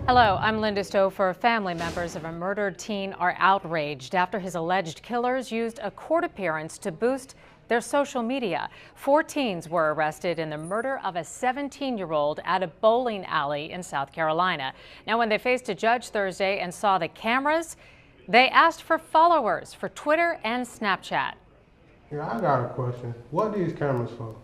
Hello, I'm Linda Stouffer. Family members of a murdered teen are outraged after his alleged killers used a court appearance to boost their social media. 4 teens were arrested in the murder of a 17-year-old at a bowling alley in South Carolina. Now, when they faced a judge Thursday and saw the cameras, they asked for followers for Twitter and Snapchat. Yeah, I got a question. What are these cameras for?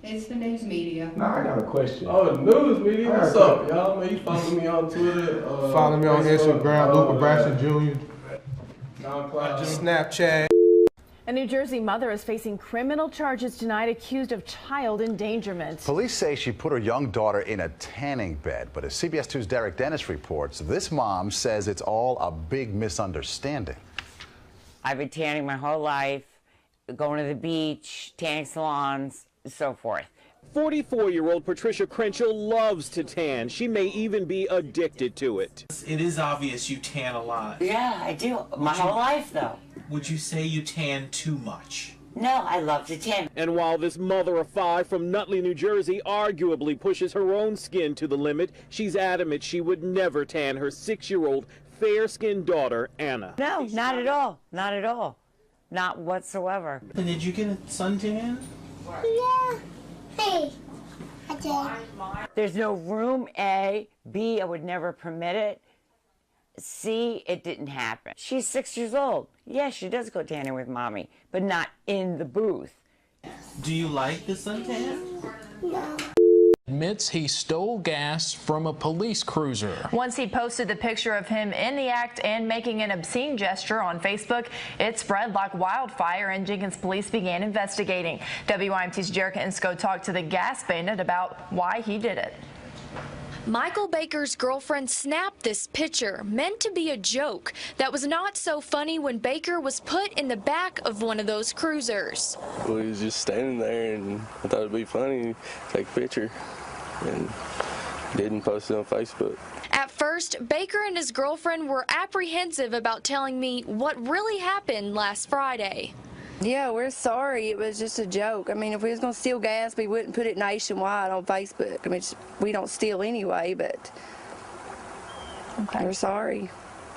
It's the news media. No, I got a question. Oh, the news media? What's up, y'all? Man, you follow me on Twitter. Follow me on Instagram, Luca Brasher Jr. Snapchat. A New Jersey mother is facing criminal charges tonight, accused of child endangerment. Police say she put her young daughter in a tanning bed, but as CBS 2's Derek Dennis reports, this mom says it's all a big misunderstanding. I've been tanning my whole life, going to the beach, tanning salons, so forth. 44-year-old Patricia Crenshaw loves to tan. She may even be addicted to it. It is obvious you tan a lot. Yeah, I do. My whole life, though. Would you say you tan too much? No, I love to tan. And while this mother of 5 from Nutley, New Jersey, arguably pushes her own skin to the limit, she's adamant she would never tan her 6-year-old fair-skinned daughter, Anna. No, not at all. Not at all. Not whatsoever. And did you get a suntan? Yeah. Hey, I did. There's no room, A. B, I would never permit it. C, it didn't happen. She's 6 years old. Yeah, she does go tanning with mommy, but not in the booth. Do you like the suntan? No. Admits he stole gas from a police cruiser. Once he posted the picture of him in the act and making an obscene gesture on Facebook, it spread like wildfire and Jenkins police began investigating. WYMT's Jerica Insco talked to the gas bandit about why he did it. Michael Baker's girlfriend snapped this picture, meant to be a joke, that was not so funny when Baker was put in the back of one of those cruisers. Well, he was just standing there, and I thought it'd be funny to take a picture, and didn't post it on Facebook. At first, Baker and his girlfriend were apprehensive about telling me what really happened last Friday. Yeah, we're sorry. It was just a joke. I mean, if we was going to steal gas, we wouldn't put it nationwide on Facebook. I mean, we don't steal anyway, but we're sorry.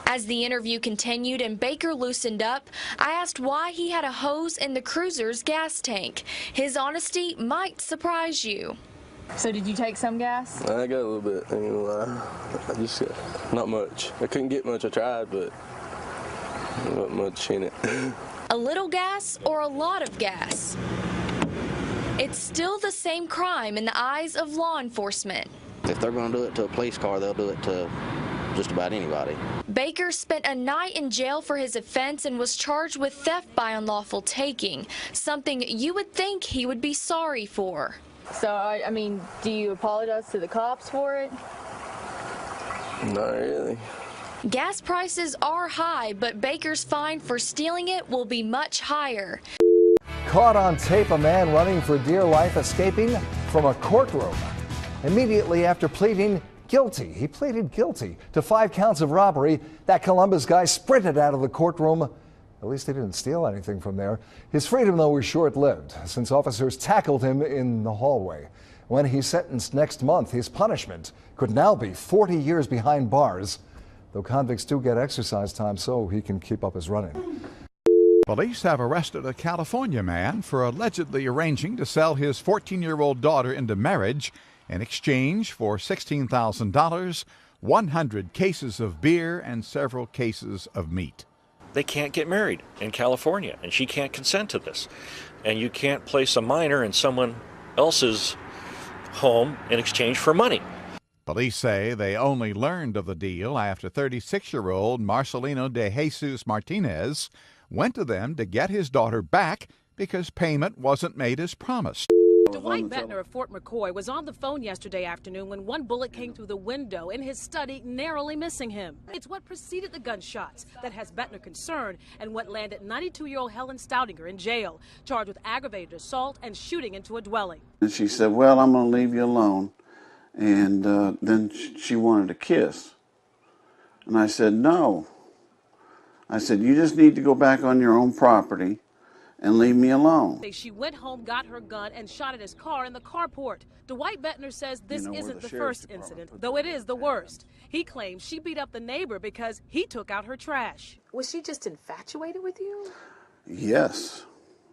As the interview continued and Baker loosened up, I asked why he had a hose in the cruiser's gas tank. His honesty might surprise you. So did you take some gas? I got a little bit, I ain't gonna lie. I just got not much. I couldn't get much. I tried, but not much in it. A little gas or a lot of gas? It's still the same crime in the eyes of law enforcement. If they're going to do it to a police car, they'll do it to just about anybody. Baker spent a night in jail for his offense and was charged with theft by unlawful taking, something you would think he would be sorry for. So, I mean, do you apologize to the cops for it? Not really. Gas prices are high, but Baker's fine for stealing it will be much higher. Caught on tape, a man running for dear life escaping from a courtroom. Immediately after pleading guilty, he pleaded guilty to 5 counts of robbery. That Columbus guy sprinted out of the courtroom. At least he didn't steal anything from there. His freedom, though, was short-lived, since officers tackled him in the hallway. When he's sentenced next month, his punishment could now be 40 years behind bars. Though convicts do get exercise time so he can keep up his running. Police have arrested a California man for allegedly arranging to sell his 14-year-old daughter into marriage in exchange for $16,000, 100 cases of beer, and several cases of meat. They can't get married in California, and she can't consent to this. And you can't place a minor in someone else's home in exchange for money. Police say they only learned of the deal after 36-year-old Marcelino de Jesus Martinez went to them to get his daughter back because payment wasn't made as promised. Dwight Bettner of Fort McCoy was on the phone yesterday afternoon when one bullet came through the window in his study, narrowly missing him. It's what preceded the gunshots that has Bettner concerned and what landed 92-year-old Helen Stoudinger in jail, charged with aggravated assault and shooting into a dwelling. And she said, well, I'm going to leave you alone. And then she wanted a kiss. And I said, no. I said, you just need to go back on your own property and leave me alone. She went home, got her gun, and shot at his car in the carport. Dwight Bettner says this isn't the first incident, though it is the worst. He claims she beat up the neighbor because he took out her trash. Was she just infatuated with you? Yes.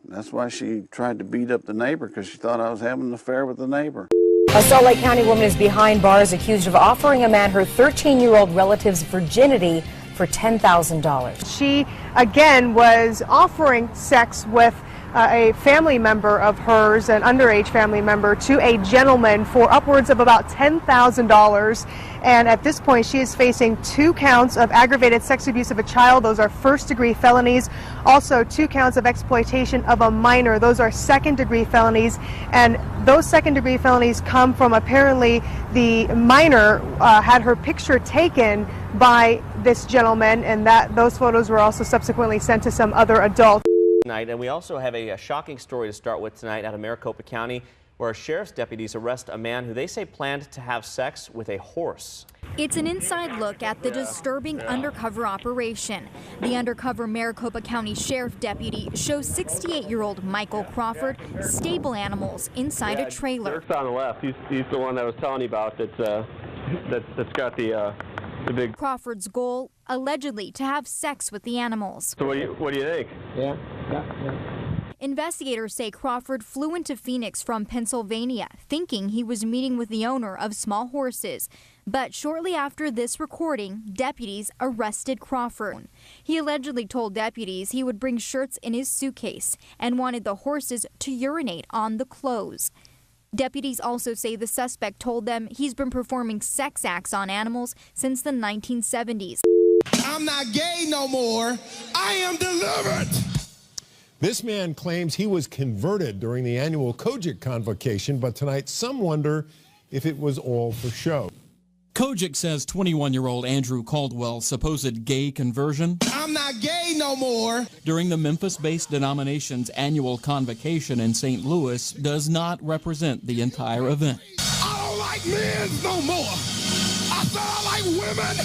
That's why she tried to beat up the neighbor, because she thought I was having an affair with the neighbor. A Salt Lake County woman is behind bars accused of offering a man her 13-year-old relative's virginity for $10,000. She, again, was offering sex with a family member of hers, an underage family member, to a gentleman for upwards of about $10,000. And at this point, she is facing 2 counts of aggravated sex abuse of a child. Those are first-degree felonies. Also, 2 counts of exploitation of a minor. Those are second-degree felonies. And those second-degree felonies come from apparently the minor had her picture taken by this gentleman, and those photos were also subsequently sent to some other adult. And we also have a shocking story to start with tonight out of Maricopa County, where sheriff's deputies arrest a man who they say planned to have sex with a horse. It's an inside look at the disturbing undercover operation. The undercover Maricopa County Sheriff deputy shows 68-year-old Michael Crawford stable animals inside a trailer. Dirk's on the left. He's the one that I was telling you about that's got the big... Crawford's goal, allegedly, to have sex with the animals. So what do you think? Yeah. Investigators say Crawford flew into Phoenix from Pennsylvania, thinking he was meeting with the owner of small horses. But shortly after this recording, deputies arrested Crawford. He allegedly told deputies he would bring shirts in his suitcase and wanted the horses to urinate on the clothes. Deputies also say the suspect told them he's been performing sex acts on animals since the 1970s. I'm not gay no more. I am delivered. This man claims he was converted during the annual Kojic convocation, but tonight some wonder if it was all for show. Kojic says 21-year-old Andrew Caldwell's supposed gay conversion I'm not gay no more. during the Memphis-based denomination's annual convocation in St. Louis does not represent the entire event. I don't like men no more. I said I like women.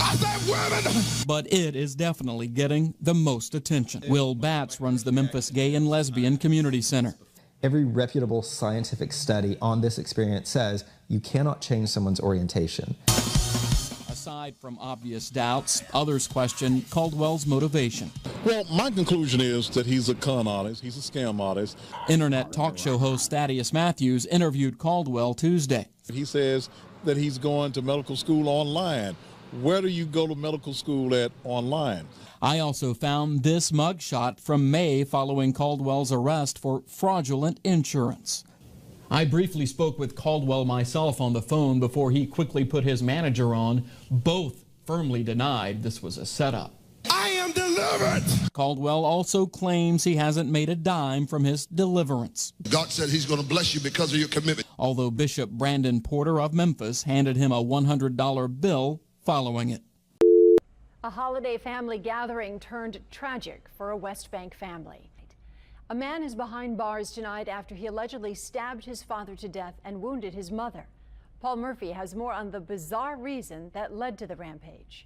I said women. But it is definitely getting the most attention. Will Batts runs the Memphis Gay and Lesbian Community Center. Every reputable scientific study on this experience says you cannot change someone's orientation. Aside from obvious doubts, others question Caldwell's motivation. Well, my conclusion is that he's a con artist, he's a scam artist. Internet talk show host Thaddeus Matthews interviewed Caldwell Tuesday. He says that he's going to medical school online. Where do you go to medical school at online? I also found this mugshot from May following Caldwell's arrest for fraudulent insurance. I briefly spoke with Caldwell myself on the phone before he quickly put his manager on. Both firmly denied this was a setup. I am delivered. Caldwell also claims he hasn't made a dime from his deliverance. God said he's going to bless you because of your commitment. Although Bishop Brandon Porter of Memphis handed him a $100 bill following it. A holiday family gathering turned tragic for a West Bank family. A man is behind bars tonight after he allegedly stabbed his father to death and wounded his mother. Paul Murphy has more on the bizarre reason that led to the rampage.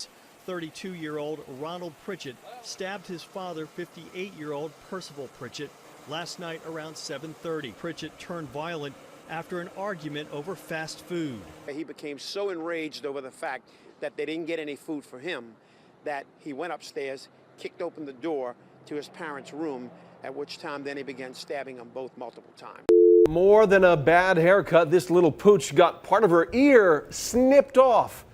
32-year-old Ronald Pritchett stabbed his father, 58-year-old Percival Pritchett, last night around 7:30. Pritchett turned violent after an argument over fast food. He became so enraged over the fact that they didn't get any food for him that he went upstairs, kicked open the door to his parents' room, at which time then he began stabbing them both multiple times. More than a bad haircut, this little pooch got part of her ear snipped off.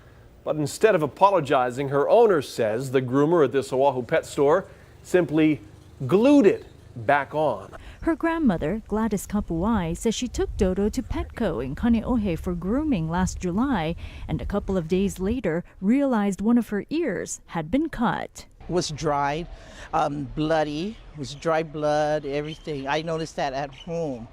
But instead of apologizing, her owner says the groomer at this Oahu pet store simply glued it back on. Her grandmother, Gladys Kapuai, says she took Dodo to Petco in Kaneohe for grooming last July, and a couple of days later realized one of her ears had been cut. Was dried, bloody, was dry blood, everything. I noticed that at home,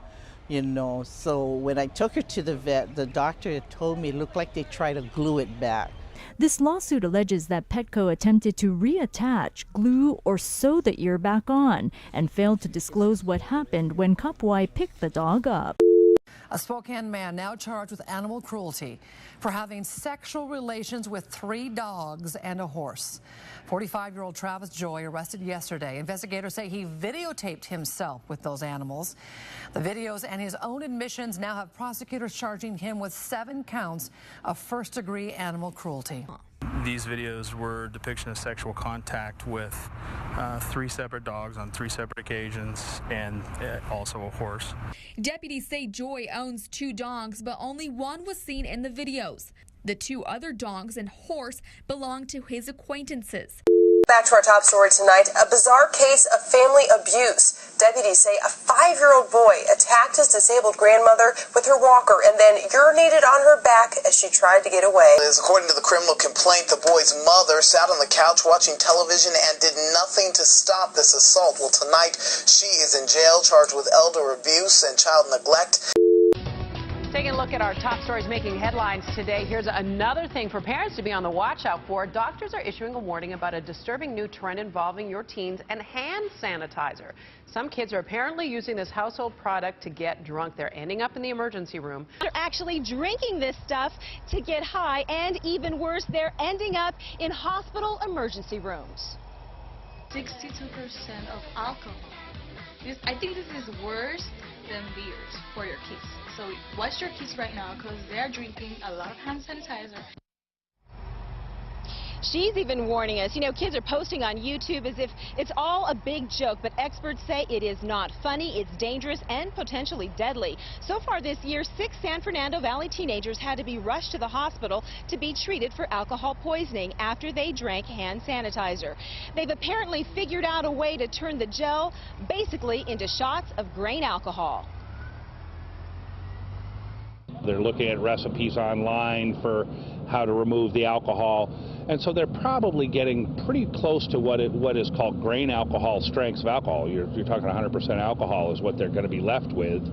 you know. So when I took her to the vet, the doctor told me it looked like they tried to glue it back. This lawsuit alleges that Petco attempted to reattach, glue, or sew the ear back on and failed to disclose what happened when Kapuai picked the dog up. A Spokane man now charged with animal cruelty for having sexual relations with 3 dogs and a horse. 45-year-old Travis Joy arrested yesterday. Investigators say he videotaped himself with those animals. The videos and his own admissions now have prosecutors charging him with 7 counts of first-degree animal cruelty. These videos were a depiction of sexual contact with 3 separate dogs on 3 separate occasions, and also a horse. Deputies say Joy owns 2 dogs, but only one was seen in the videos. The 2 other dogs and horse belong to his acquaintances. Back to our top story tonight, a bizarre case of family abuse. Deputies say a 5-year-old boy attacked his disabled grandmother with her walker and then urinated on her back as she tried to get away. According to the criminal complaint, the boy's mother sat on the couch watching television and did nothing to stop this assault. Well, tonight she is in jail, charged with elder abuse and child neglect. Taking a look at our top stories making headlines today, here's another thing for parents to be on the watch out for. Doctors are issuing a warning about a disturbing new trend involving your teens and hand sanitizer. Some kids are apparently using this household product to get drunk. They're ending up in the emergency room. They're actually drinking this stuff to get high, and even worse, they're ending up in hospital emergency rooms. 62% of alcohol. I think this is worse than beers for your kids. So watch your kids right now because they're drinking a lot of hand sanitizer. She's even warning us, kids are posting on YouTube as if it's all a big joke, but experts say it is not funny, it's dangerous, and potentially deadly. So far this year, 6 San Fernando Valley teenagers had to be rushed to the hospital to be treated for alcohol poisoning after they drank hand sanitizer. They've apparently figured out a way to turn the gel basically into shots of grain alcohol. They're looking at recipes online for how to remove the alcohol, and so they're probably getting pretty close to what is called grain alcohol strengths of alcohol. You're talking 100% alcohol is what they're going to be left with.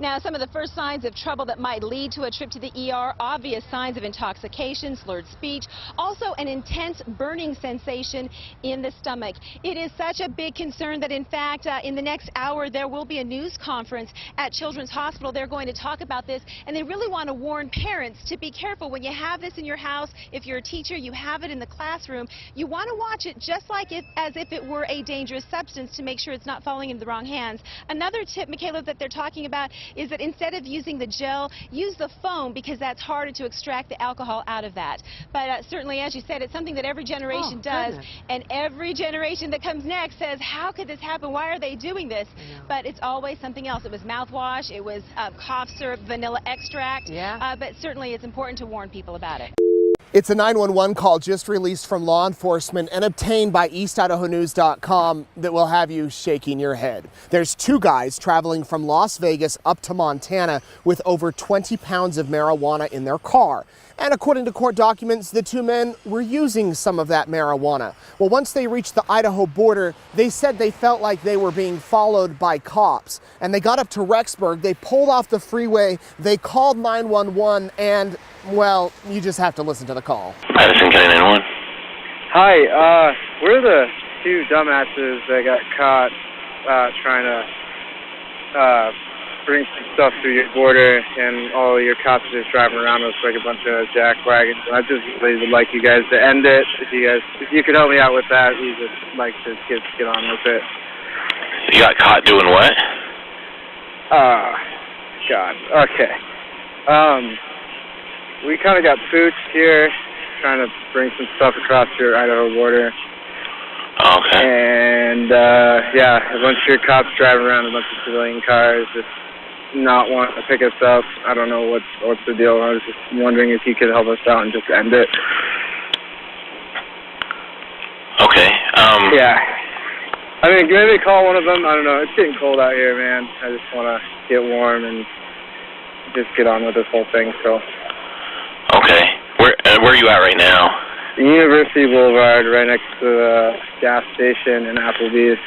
Now, some of the first signs of trouble that might lead to a trip to the ER, obvious signs of intoxication, slurred speech, also an intense burning sensation in the stomach. It is such a big concern that, in fact, in the next hour, there will be a news conference at Children's Hospital. They're going to talk about this, and they really want to warn parents to be careful when you have this in your house. If you're a teacher, you have it in the classroom, you want to watch it just like it as if it were a dangerous substance to make sure it's not falling into the wrong hands. Another tip, Michaela, that they're talking about is that instead of using the gel, use the foam because that's harder to extract the alcohol out of that. But certainly, as you said, it's something that every generation does, and every generation that comes next says, how could this happen? Why are they doing this? But it's always something else. It was mouthwash, it was cough syrup, vanilla extract, but certainly it's important to warn people about it. It's a 911 call just released from law enforcement and obtained by EastIdahoNews.com that will have you shaking your head. There's 2 guys traveling from Las Vegas up to Montana with over 20 pounds of marijuana in their car. And according to court documents, the 2 men were using some of that marijuana. Well, once they reached the Idaho border, they said they felt like they were being followed by cops. And they got up to Rexburg, they pulled off the freeway, they called 911, and, well, you just have to listen to the call. Madison County 911. Hi, we're the 2 dumbasses that got caught trying to bring some stuff through your border, and all your cops are just driving around us like a bunch of jack wagons. I just really would like you guys to end it. If you could help me out with that, we just like to get on with it. You got caught doing what? God. Okay. We kind of got pooched here, trying to bring some stuff across your Idaho border. Okay. And yeah, a bunch of your cops driving around a bunch of civilian cars, just not wanting to pick us up. I don't know what's the deal. I was just wondering if you could help us out and just end it. Okay. Yeah. I mean, maybe call one of them. I don't know. It's getting cold out here, man. I just want to get warm and just get on with this whole thing. So. Okay. Where are you at right now? University Boulevard, right next to the gas station and Applebee's.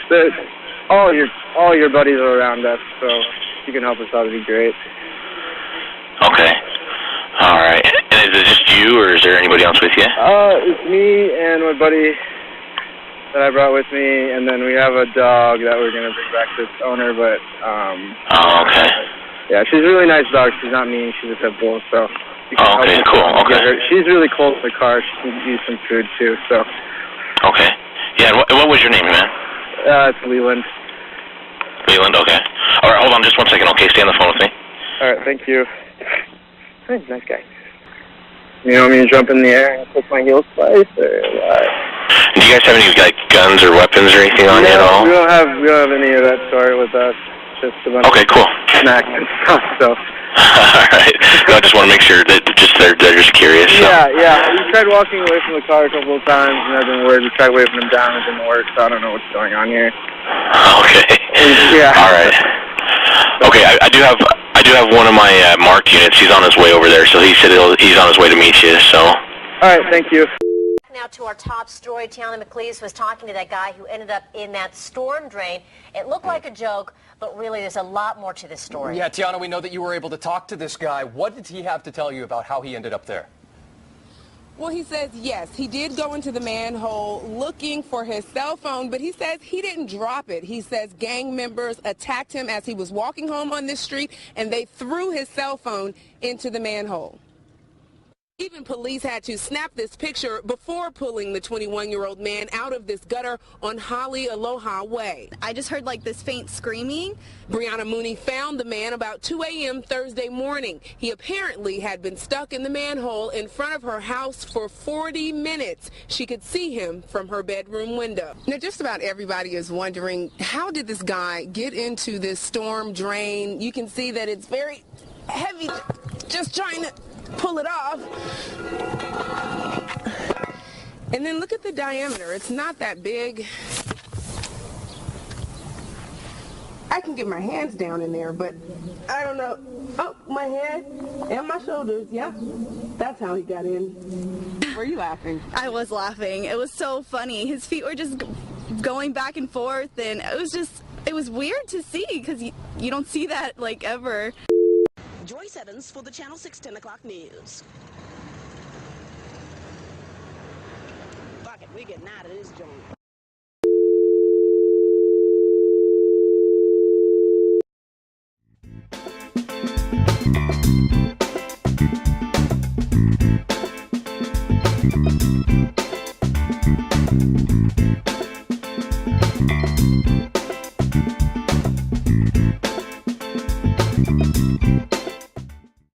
All your buddies are around us, so if you can help us out, it'd be great. Okay. All right. And is it just you, or is there anybody else with you? It's me and my buddy that I brought with me, and then we have a dog that we're gonna bring back to its owner. But Oh, okay. yeah, she's a really nice dog. She's not mean. She's a pit bull, so. Oh, okay, cool. Okay. She's really cold in the car. She can use some food too. So. Okay. Yeah. And what was your name, man? It's Leland. Leland. Okay. All right. Hold on, just 1 second. Okay, stay on the phone with me. All right. Thank you. Hey, nice guy. You want me to jump in the air and click my heel splice, or what? Do you guys have any like guns or weapons or anything on you at all? We don't have any of that sort with us. Just a bunch Okay, cool. of snacks and stuff. So. All right. No, I just want to make sure that they're just curious. So. Yeah. We tried walking away from the car a couple of times, and that didn't work. We tried waving them down, it didn't work. So I don't know what's going on here. Okay. Yeah. All right. Okay, I do have one of my marked units. He's on his way over there, so he said he's on his way to meet you. So. All right. Thank you. Now to our top story, Tiana McLeese was talking to that guy who ended up in that storm drain. It looked like a joke, but really there's a lot more to this story. Yeah, Tiana, we know that you were able to talk to this guy. What did he have to tell you about how he ended up there? Well, he says, yes, he did go into the manhole looking for his cell phone, but he says he didn't drop it. He says gang members attacked him as he was walking home on this street, and they threw his cell phone into the manhole. Even police had to snap this picture before pulling the 21-year-old man out of this gutter on Holly Aloha Way. I just heard like this faint screaming. Brianna Mooney found the man about 2 a.m. Thursday morning. He apparently had been stuck in the manhole in front of her house for 40 minutes. She could see him from her bedroom window. Now, just about everybody is wondering, how did this guy get into this storm drain? You can see that it's very heavy, just trying to pull it off. And then look at the diameter. It's not that big. I can get my hands down in there, but I don't know. Oh, my head and my shoulders. Yeah, that's how he got in. Were you laughing? I was laughing. It was so funny. His feet were just going back and forth, and it was weird to see because you don't see that like ever. Joyce Evans for the Channel 6 10 o'clock news. Fuck it, we're getting out of this joint.